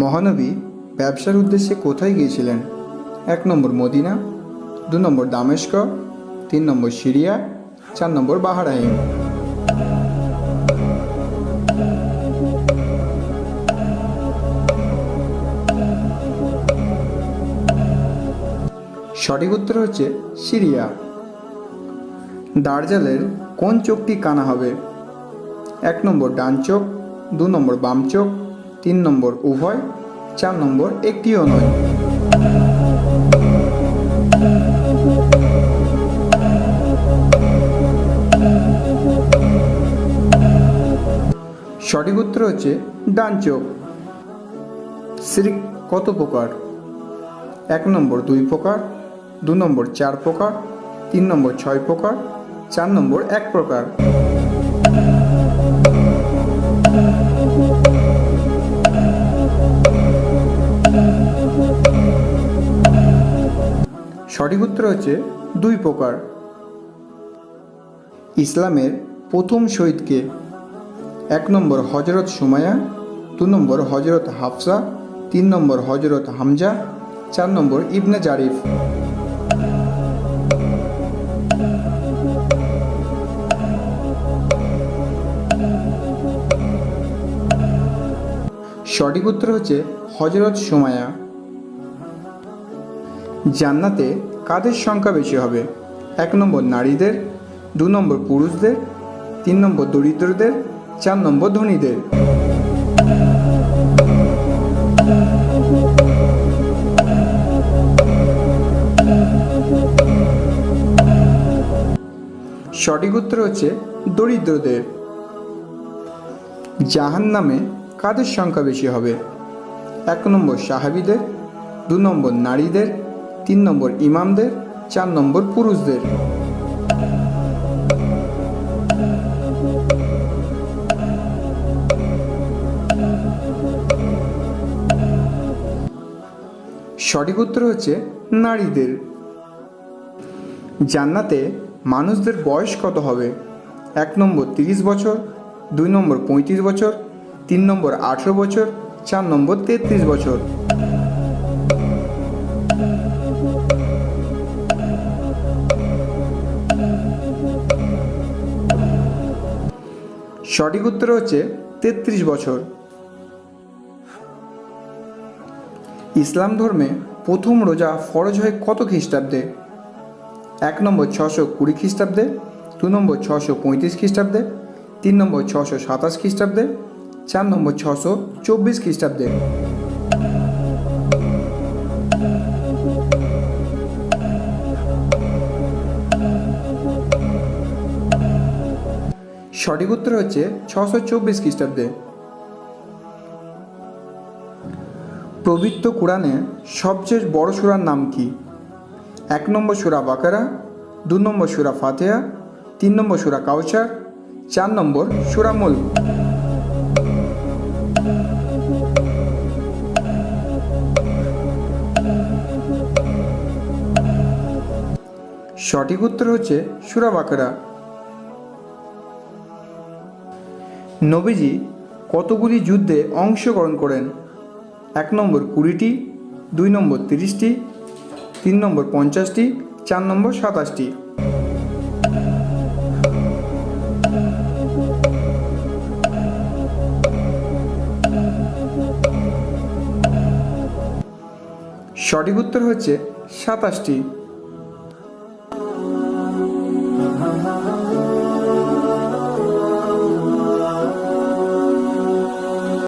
মহানবী ব্যবসার উদ্দেশ্যে কোথায় গিয়েছিলেন? 1 নম্বর মদিনা, 2 নম্বর দামেস্ক, 3 নম্বর সিরিয়া, 4 নম্বর বাহরাইন। সঠিক উত্তর হচ্ছে সিরিয়া। দাজ্জালের কোন চোখটি কানা হবে? 1 নম্বর ডান চোখ, 2 নম্বর বাম চোখ, 3 নম্বর উভয়, 4 নম্বর একটিও নয়। সঠিক উত্তর হচ্ছে ডান চোখ। শিরক কত প্রকার? 1 নম্বর 2 প্রকার, 2 নম্বর 4 প্রকার, 3 নম্বর 6 প্রকার, 4 নম্বর 1 প্রকার। সঠিক উত্তর হচ্ছে 2 প্রকার। ইসলামের প্রথম শহীদ কে? 1 নম্বর হজরত সুমাইয়া, 2 নম্বর হজরত হাফসা, 3 নম্বর হজরত হামজা, 4 নম্বর ইবনে জারিফ। সঠিক উত্তর হচ্ছে হজরত সুমাইয়া। জান্নাতে কাদের সংখ্যা বেশি হবে? 1 নম্বর নারীদের, 2 নম্বর পুরুষদের, 3 নম্বর দরিদ্রদের, 4 নম্বর ধনীদের। সঠিক উত্তর হচ্ছে দরিদ্রদের। জাহান্নামে কাদের সংখ্যা বেশি হবে? 1 নম্বর সাহাবীদের, 2 নম্বর নারীদের, 3 নম্বর ইমামদের, 4 নম্বর পুরুষদের। সঠিক উত্তর হচ্ছে নারীদের। জান্নাতে মানুষদের বয়স কত হবে? 1 নম্বর 30 বছর, 2 নম্বর 35 বছর, 3 নম্বর 18 বছর, 4 নম্বর 33 বছর। সঠিক উত্তর হচ্ছে 33 বছর। ইসলাম ধর্মে প্রথম রোজা ফরজ হয় কত খ্রিস্টাব্দে? 1 নম্বর 620 খ্রিস্টাব্দে, 2 নম্বর 635 খ্রিস্টাব্দে, 3 নম্বর 627 খ্রিস্টাব্দে, 4 নম্বর 624 খ্রিস্টাব্দে। সঠিক উত্তর হচ্ছে 624 খ্রিস্টাব্দে। পবিত্র কোরআনে সবচেয়ে বড় সূরার নাম কি? 1 নম্বর সূরা বাকারা, 2 নম্বর সূরা ফাতিহা, 3 নম্বর সূরা কাউসার, 4 নম্বর সূরা মুলক। সঠিক উত্তর হচ্ছে সূরা বাকারা। নবীজি কতগুলি যুদ্ধে অংশগ্রহণ করেন? 1 নম্বর 20টি, 2 নম্বর 30টি, 3 নম্বর 50টি, 4 নম্বর 27টি। সঠিক উত্তর হচ্ছে 27টি।